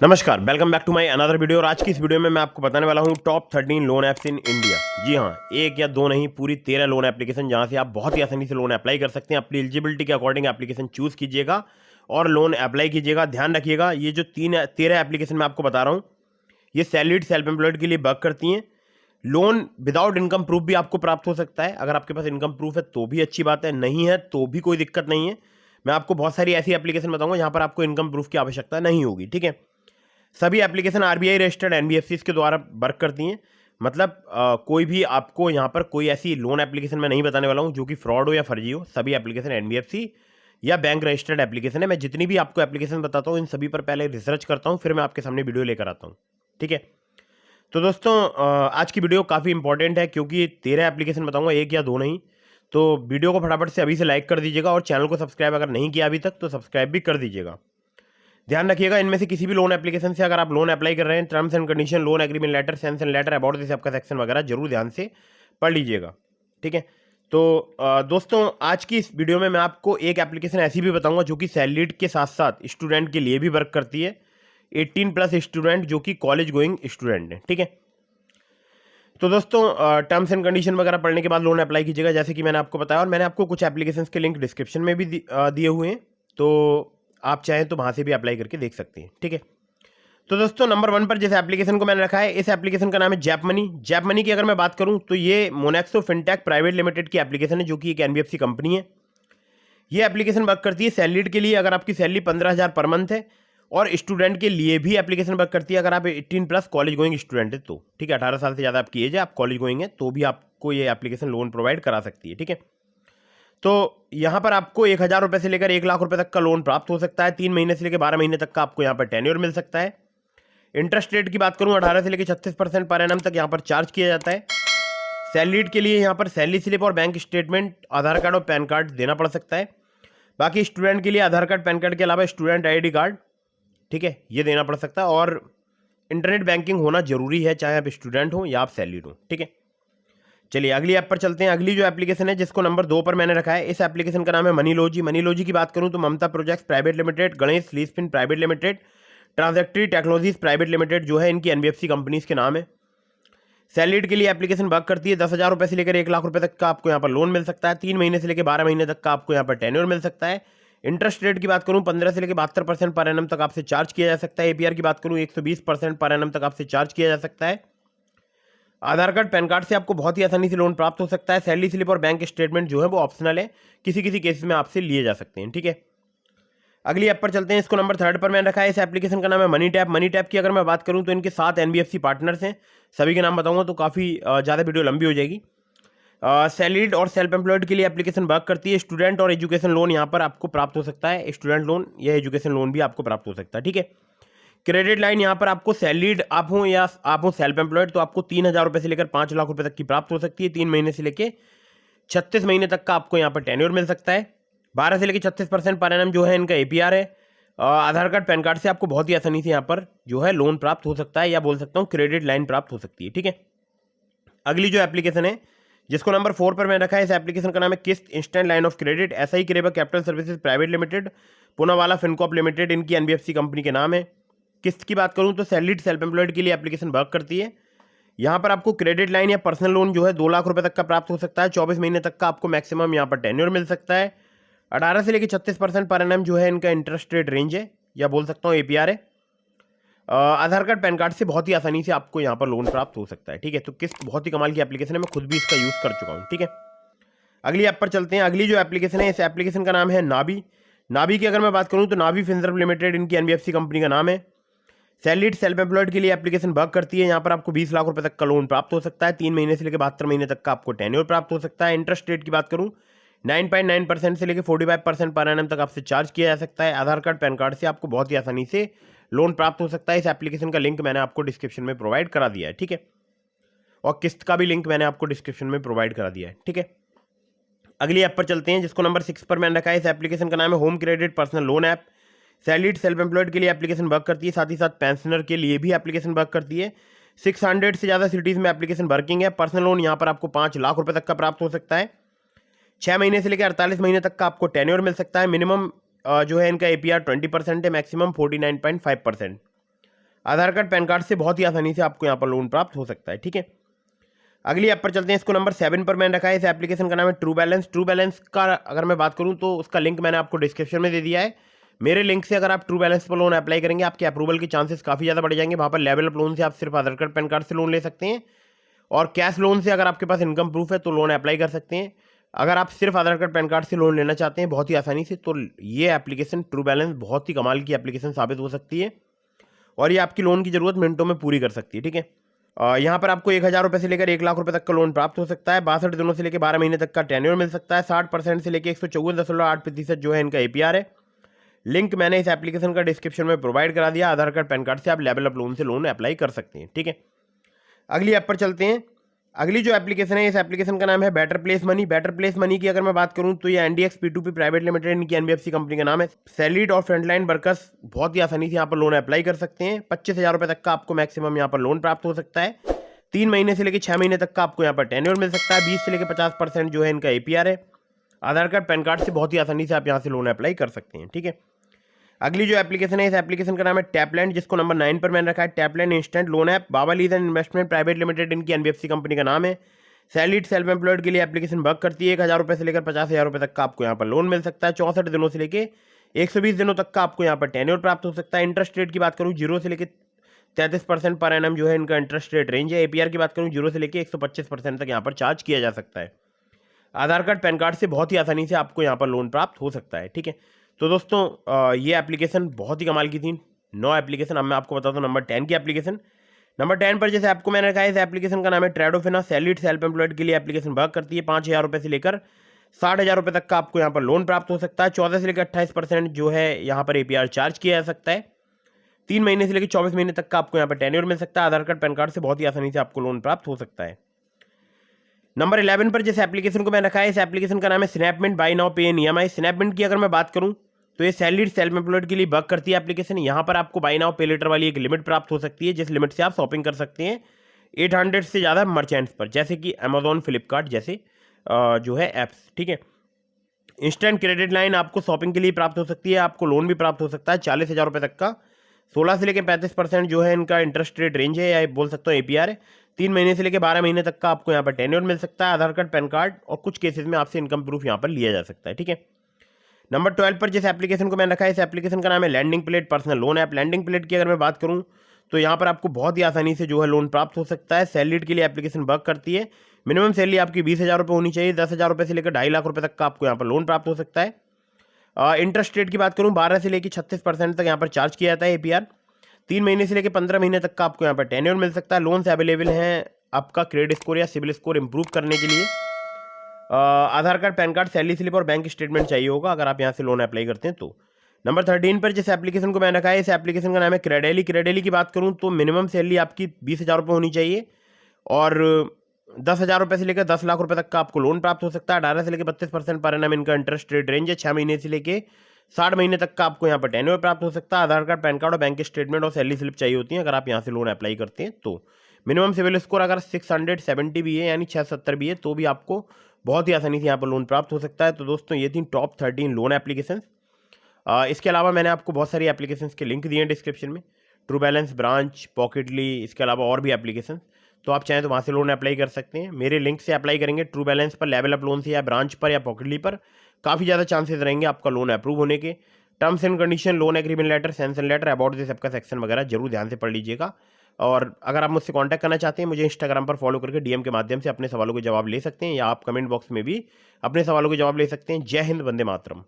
नमस्कार, welcome back to my another video. और आज की इस वीडियो में मैं आपको बताने वाला हूं top 13 loan apps in India. जी हां, एक या दो नहीं, पूरी 13 लोन एप्लीकेशन जहां से आप बहुत ही आसानी से लोन अप्लाई कर सकते हैं। अपनी एलिजिबिलिटी के अकॉर्डिंग एप्लीकेशन चूज कीजिएगा और लोन अप्लाई कीजिएगा। ध्यान रखिएगा, ये जो 13 एप्लीकेशन मैं आपको बता रहा हूँ, ये सैलरीड सेल्फ एम्प्लॉयड के लिए वर्क करती हैं। लोन विदाउट इनकम प्रूफ भी आपको प्राप्त हो सकता है। अगर आपके पास इनकम प्रूफ है तो भी अच्छी बात है, नहीं है तो भी कोई दिक्कत नहीं है। मैं आपको बहुत सारी ऐसी एप्लीकेशन बताऊंगा जहां पर आपको इनकम प्रूफ की आवश्यकता नहीं होगी। ठीक है, सभी एप्लीकेशन आरबीआई रजिस्टर्ड एनबीएफसी के द्वारा वर्क करती हैं। मतलब कोई भी आपको यहाँ पर कोई ऐसी लोन एप्लीकेशन मैं नहीं बताने वाला हूँ जो कि फ्रॉड हो या फर्जी हो। सभी एप्लीकेशन एनबीएफसी या बैंक रजिस्टर्ड एप्लीकेशन है। मैं जितनी भी आपको एप्लीकेशन बताता हूँ इन सभी पर पहले रिसर्च करता हूँ, फिर मैं आपके सामने वीडियो लेकर आता हूँ। ठीक है, तो दोस्तों आज की वीडियो काफ़ी इंपॉर्टेंट है क्योंकि 13 एप्लीकेशन बताऊँगा, एक या दो नहीं। तो वीडियो को फटाफट से अभी से लाइक कर दीजिएगा और चैनल को सब्सक्राइब अगर नहीं किया अभी तक तो सब्सक्राइब भी कर दीजिएगा। ध्यान रखिएगा, इनमें से किसी भी लोन एप्लीकेशन से अगर आप लोन अप्लाई कर रहे हैं, terms and condition, loan agreement letter, sanction letter, about this आपका सेक्शन वगैरह जरूर ध्यान से पढ़ लीजिएगा। ठीक है, तो दोस्तों आज की इस वीडियो में मैं आपको एक एप्लीकेशन ऐसी भी बताऊंगा जो कि सैलरीड के साथ साथ स्टूडेंट के लिए भी वर्क करती है। 18+ स्टूडेंट जो कि कॉलेज गोइंग स्टूडेंट है। ठीक है, तो दोस्तों टर्म्स एंड कंडीशन वगैरह पढ़ने के बाद लोन अप्लाई कीजिएगा, जैसे कि मैंने आपको बताया। और मैंने आपको कुछ एप्लीकेशंस के लिंक डिस्क्रिप्शन में भी दिए हुए हैं, तो आप चाहें तो वहाँ से भी अप्लाई करके देख सकते हैं। ठीक है, तो दोस्तों नंबर 1 पर जिस एप्लीकेशन को मैंने रखा है, इस एप्लीकेशन का नाम है जैप मनी। जैप मनी की अगर मैं बात करूं तो ये मोनेक्सो फिनटेक प्राइवेट लिमिटेड की एप्लीकेशन है जो कि एक एनबीएफसी कंपनी है। ये एप्लीकेशन वर्क करती है सैलरीड के लिए अगर आपकी सैलरी 15,000 पर मंथ है, और स्टूडेंट के लिए भी एप्लीकेशन वर्क करती है अगर आप 18+ कॉलेज गोइंग स्टूडेंट है तो। ठीक है, 18 साल से ज़्यादा आपकी एज है, आप कॉलेज गोइंग है तो भी आपको ये एप्लीकेशन लोन प्रोवाइड करा सकती है। ठीक है, तो यहाँ पर आपको 1,000 रुपये से लेकर 1 लाख रुपये तक का लोन प्राप्त हो सकता है। 3 महीने से लेकर 12 महीने तक का आपको यहाँ पर टेन्योर मिल सकता है। इंटरेस्ट रेट की बात करूँ, 18 से लेकर 36% पर एनम तक यहाँ पर चार्ज किया जाता है। सैलरीड के लिए यहाँ पर सैलरी स्लिप और बैंक स्टेटमेंट, आधार कार्ड और पैन कार्ड देना पड़ सकता है। बाकी स्टूडेंट के लिए आधार कार्ड, पैन कार्ड के अलावा स्टूडेंट आईडी कार्ड, ठीक है, ये देना पड़ सकता है। और इंटरनेट बैंकिंग होना जरूरी है, चाहे आप स्टूडेंट हो या आप सैलरीड हो। ठीक है, चलिए अगली ऐप पर चलते हैं। अगली जो एप्लीकेशन है जिसको नंबर 2 पर मैंने रखा है, इस एप्लीकेशन का नाम है मनीलॉजी। मनीलॉजी की बात करूं तो Mamta projects private limited, Ganesh Leasefin private limited, Transactree technologies private limited जो है इनकी एनबीएफसी कंपनीज के नाम है। सैलरीड के लिए एप्लीकेशन वर्क करती है। 10,000 रुपये से लेकर 1 लाख रुपये तक का आपको यहाँ पर लोन मिल सकता है। 3 महीने से लेकर 12 महीने तक का आपको यहाँ पर टेन्योर मिल सकता है। इंटरेस्ट रेट की बात करूँ 15 से लेकर 72% पर एनम तक आपसे चार्ज किया जा सकता है। एपीआर की बात करूँ 120% पर एनम तक आपसे चार्ज किया जा सकता है। आधार कार्ड, पैन कार्ड से आपको बहुत ही आसानी से लोन प्राप्त हो सकता है। सैलरी स्लिप और बैंक स्टेटमेंट जो है वो ऑप्शनल है, किसी किसी केसेस में आपसे लिए जा सकते हैं। ठीक है, अगली ऐप पर चलते हैं। इसको नंबर 3 पर मैंने रखा है। इस एप्लीकेशन का नाम है मनी टैप। मनी टैप की अगर मैं बात करूं तो इनके 7 एनबीएफसी पार्टनर्स हैं। सभी के नाम बताऊंगा तो काफ़ी ज़्यादा वीडियो लंबी हो जाएगी। सैलरीड और सेल्फ एम्प्लॉयड के लिए एप्लीकेशन वर्क करती है। स्टूडेंट और एजुकेशन लोन यहाँ पर आपको प्राप्त हो सकता है। स्टूडेंट लोन या एजुकेशन लोन भी आपको प्राप्त हो सकता है। ठीक है, क्रेडिट लाइन यहाँ पर आपको सैलरीड आप हो या आप हो सेल्फ एम्प्लॉयड तो आपको 3,000 रुपये से लेकर 5 लाख रुपये तक की प्राप्त हो सकती है। 3 महीने से लेकर 36 महीने तक का आपको यहाँ पर टेन्योर मिल सकता है। 12 से लेकर 36% पर एनम जो है इनका एपीआर है। आधार कार्ड, पैन कार्ड से आपको बहुत ही आसानी से यहाँ पर जो है लोन प्राप्त हो सकता है, या बोल सकता हूँ क्रेडिट लाइन प्राप्त हो सकती है। ठीक है, अगली जो एप्लीकेशन है जिसको नंबर 4 पर मैं रखा है, इस एप्लीकेशन का नाम है Kissht instant line of credit. SI Creva capital services private limited, Poonawalla Fincorp limited इनकी एनबीएफसी कंपनी के नाम है। किस्त की बात करूं तो सैलरीड सेल्फ एम्प्लॉयड के लिए एप्लीकेशन वर्क करती है। यहाँ पर आपको क्रेडिट लाइन या पर्सनल लोन जो है 2 लाख रुपए तक का प्राप्त हो सकता है। 24 महीने तक का आपको मैक्सिमम यहाँ पर टेन्योर मिल सकता है। 18 से लेकर 36% पर एनम जो है इनका इंटरेस्ट रेट रेंज है, या बोल सकता हूँ एपीआर है। आधार कार्ड, पैन कार्ड से बहुत ही आसानी से आपको यहाँ पर लोन प्राप्त हो सकता है। ठीक है, तो किस्त बहुत ही कमाल की एप्लीकेशन है, मैं खुद भी इसका यूज़ कर चुका हूँ। ठीक है, अगली ऐप पर चलते हैं। अगली जो एप्लीकेशन है, इस एप्लीकेशन का नाम है नाबी। नाबी की अगर मैं बात करूँ तो नाबी फिनसर्व लिमिटेड इनकी एनबीएफसी कंपनी का नाम है। सैलरीड सेल्फ एम्प्लॉयड के लिए एप्लीकेशन वर्क करती है। यहाँ पर आपको 20 लाख रुपए तक का लोन प्राप्त हो सकता है। 3 महीने से लेकर 72 महीने तक का आपको टेन्योर प्राप्त हो सकता है। इंटरेस्ट रेट की बात करूँ 9.9% से लेकर 45% पर एनम तक आपसे चार्ज किया जा सकता है। आधार कार्ड, पैन कार्ड से आपको बहुत ही आसानी से लोन प्राप्त हो सकता है। इस एप्लीकेशन का लिंक मैंने आपको डिस्क्रिप्शन में प्रोवाइड करा दिया है। ठीक है, और किस्त का भी लिंक मैंने आपको डिस्क्रिप्शन में प्रोवाइड करा दिया है। ठीक है, अगली ऐप पर चलते हैं जिसको नंबर 6 पर मैंने रखा है। इस एप्लीकेशन का नाम है home credit personal loan app. Salaried self employed के लिए एप्लीकेशन वर्क करती है, साथ ही साथ पेंशनर के लिए भी एप्लीकेशन वर्क करती है। 600 से ज़्यादा सिटीज़ में एप्लीकेशन वर्किंग है। पर्सनल लोन यहाँ पर आपको 5 लाख रुपए तक का प्राप्त हो सकता है। 6 महीने से लेकर 48 महीने तक का आपको टेन्योर मिल सकता है। मिनिमम जो है इनका एपीआर 20% है, मैक्सिमम 49.5%। आधार कार्ड पैन कार्ड से बहुत ही आसानी से आपको यहाँ पर लोन प्राप्त हो सकता है। ठीक है, अगली ऐप पर चलते हैं। इसको नंबर 7 पर मैंने रखा है। इस एप्लीकेशन का नाम है ट्रू बैलेंस। ट्रू बैलेंस का अगर मैं बात करूँ तो उसका लिंक मैंने आपको डिस्क्रिप्शन में दे दिया है। मेरे लिंक से अगर आप ट्रू बैलेंस पर लोन अप्लाई करेंगे, आपके अप्रूवल के चांसेस काफ़ी ज़्यादा बढ़ जाएंगे। वहाँ पर लेवल अप लोन से आप सिर्फ आधार कार्ड पैन कार्ड से लोन ले सकते हैं, और कैश लोन से अगर आपके पास इनकम प्रूफ है तो लोन अप्लाई कर सकते हैं। अगर आप सिर्फ आधार कार्ड पैन कार्ड से लोन लेना चाहते हैं बहुत ही आसानी से, तो ये एप्लीकेशन ट्रू बैलेंस बहुत ही कमाल की एप्लीकेशन साबित हो सकती है, और ये आपकी लोन की ज़रूरत मिनटों में पूरी कर सकती है। ठीक है, यहाँ पर आपको 1000 रुपये से लेकर 1 लाख रुपए तक का लोन प्राप्त हो सकता है। 62 दिनों से लेकर 12 महीने तक का टेन्योर मिल सकता है। 60% से लेकर 154.8% जो है इनका APR है। लिंक मैंने इस एप्लीकेशन का डिस्क्रिप्शन में प्रोवाइड करा दिया। आधार कार्ड पैन कार्ड से आप लेवल अप लोन से लोन अप्लाई कर सकते हैं। ठीक है, अगली ऐप पर चलते हैं। अगली जो एप्लीकेशन है, इस एप्लीकेशन का नाम है better place money. Better place money की अगर मैं बात करूं तो ये NDX P2P प्राइवेट लिमिटेड, इनकी NBFC कंपनी का नाम है। सैलरीड और फ्रंटलाइन वर्कर्स बहुत ही आसानी से यहाँ पर लोन अप्लाई कर सकते हैं। 25,000 रुपये तक का आपको मैक्सिमम यहाँ पर लोन प्राप्त हो सकता है। 3 महीने से लेकर 6 महीने तक का आपको यहाँ पर टेन्योर मिल सकता है। 20 से लेकर 50% जो है इनका APR है। आधार कार्ड पैन कार्ड से बहुत ही आसानी से आप यहाँ से लोन अप्लाई कर सकते हैं। ठीक है, अगली जो एप्लीकेशन है, इस एप्लीकेशन का नाम है टैपलैंड, जिसको नंबर 9 पर मैंने रखा है। टैपलैंड instant loan app. Baba lease and investment private limited, इनकी NBFC कंपनी का नाम है। सैलरीड सेल्फ एम्प्लॉयड के लिए एप्लीकेशन वर्क करती है। 1000 रुपये से लेकर 50,000 रुपये तक का आपको यहाँ पर लोन मिल सकता है। 64 दिनों से लेकर 120 दिनों तक का आपको यहाँ पर टेन्योर प्राप्त हो सकता है। इंटरेस्ट रेट की बात करूँ 0 से लेकर 33% पर एनम जो है इनका इंटरेस्ट रेट रेंज है। APR की बात करूँ 0 से लेकर 125% तक यहाँ पर चार्ज किया जा सकता है। आधार कार्ड पैन कार्ड से बहुत ही आसानी से आपको यहाँ पर लोन प्राप्त हो सकता है। ठीक है, तो दोस्तों ये एप्लीकेशन बहुत ही कमाल की थी। 9 एप्लीकेशन। अब मैं आपको बताता हूँ नंबर 10 की एप्लीकेशन। नंबर 10 पर जैसे आपको मैंने रखा है, इस एप्लीकेशन का नाम है ट्रेडोफिना। सैलरीड सेल्फ एम्प्लॉयड के लिए एप्लीकेशन वर्क करती है। 5,000 रुपये से लेकर 60,000 रुपये तक का आपको यहाँ पर लोन प्राप्त हो सकता है। 14 से लेकर 28% जो है यहाँ पर APR चार्ज किया जा सकता है। 3 महीने से लेकर 24 महीने तक का आपको यहाँ पर टेन्योर मिल सकता है। आधार कार्ड पैन कार्ड से बहुत ही आसानी से आपको लोन प्राप्त हो सकता है। नंबर 11 पर जिस एप्लीकेशन को मैंने रखा है, इस एप्लीकेशन का नाम है स्नैपमिंट बाय नाउ पे इन EMI। स्नैपमिंट की अगर मैं बात करूं तो ये सैलरीड सेल्फ एम्प्लॉयड के लिए वर्क करती है एप्लीकेशन। यहाँ पर आपको बाय नाउ पे लेटर वाली एक लिमिट प्राप्त हो सकती है, जिस लिमिट से आप शॉपिंग कर सकते हैं 800 से ज़्यादा मर्चेंट्स पर, जैसे कि अमेजोन, फ्लिपकार्ट जैसे जो है ऐप्स। ठीक है, इंस्टेंट क्रेडिट लाइन आपको शॉपिंग के लिए प्राप्त हो सकती है। आपको लोन भी प्राप्त हो सकता है 40,000 रुपये तक का। 16 से लेकर 35% जो है इनका इंटरेस्ट रेट रेंज है, या बोल सकते हो APR है। 3 महीने से लेकर 12 महीने तक का आपको यहाँ पर टेन्योर मिल सकता है। आधार कार्ड पैन कार्ड और कुछ केसेस में आपसे इनकम प्रूफ यहाँ पर लिया जा सकता है। ठीक है, नंबर 12 पर जिस एप्लीकेशन को मैंने रखा है, इस एप्लीकेशन का नाम है landing plate personal loan app. Landing plate की अगर मैं बात करूँ तो यहाँ पर आपको बहुत ही आसानी से जो है लोन प्राप्त हो सकता है। सैलरीड के लिए एप्लीकेशन वर्क करती है। मिनिमम सैलरी आपकी 20,000 रुपये होनी चाहिए। 10,000 रुपये से लेकर 2.5 लाख रुपये तक का आपको यहाँ पर लोन प्राप्त हो सकता है। इंटरेस्ट रेट की बात करूँ 12 से लेकर 36% तक यहाँ पर चार्ज किया जाता है APR। 3 महीने से लेकर 15 महीने तक का आपको यहाँ पर टेन्योर मिल सकता है। लोन से अवेलेबल हैं आपका क्रेडिट स्कोर या सिविल स्कोर इंप्रूव करने के लिए। Aadhaar card PAN card salary slip और बैंक स्टेटमेंट चाहिए होगा अगर आप यहाँ से लोन अप्लाई करते हैं तो। नंबर 13 पर जिस एप्लीकेशन को मैंने रखा है, इस एप्लीकेशन का नाम है क्रेडेली। क्रेडेली की बात करूँ तो मिनिमम सैलरी आपकी 20,000 रुपये होनी चाहिए, और 10,000 रुपये से लेकर 10 लाख रुपये तक का आपको लोन प्राप्त हो सकता है। 18 से लेकर 32% पर एनम इनका इंटरेस्ट रेट रेंज है। 6 महीने से लेकर 60 महीने तक का आपको यहाँ पर टेन्योर प्राप्त हो सकता है। आधार कार्ड पैन कार्ड और बैंक स्टेटमेंट और सैलरी स्लिप चाहिए होती है अगर आप यहाँ से लोन अप्लाई करते हैं तो। मिनिमम सिविल स्कोर अगर 670 भी है, यानी 670 भी है, तो भी आपको बहुत ही आसानी से यहाँ पर लोन प्राप्त हो सकता है। तो दोस्तों ये थी टॉप 13 लोन एप्लीकेशन। इसके अलावा मैंने आपको बहुत सारी एप्लीकेशन के लिंक दिए हैं डिस्क्रिप्शन में। ट्रू बैलेंस, ब्रांच, पॉकेटली, इसके अलावा और भी एप्लीकेशन, तो आप चाहें तो वहाँ से लोन अप्लाई कर सकते हैं। मेरे लिंक से अप्लाई करेंगे ट्रू बैलेंस पर, लेवल अप लोन से, या ब्रांच पर, या पॉकेटली पर, काफ़ी ज़्यादा चांसेस रहेंगे आपका लोन अप्रूव होने के। Terms and condition, loan agreement letter, sanction letter, about this सबका सेक्शन वगैरह जरूर ध्यान से पढ़ लीजिएगा। और अगर आप मुझसे कांटेक्ट करना चाहते हैं, मुझे इंस्टाग्राम पर फॉलो करके DM के माध्यम से अपने सवालों के जवाब ले सकते हैं, या आप कमेंट बॉक्स में भी अपने सवालों के जवाब ले सकते हैं। जय हिंद, वंदे मातरम।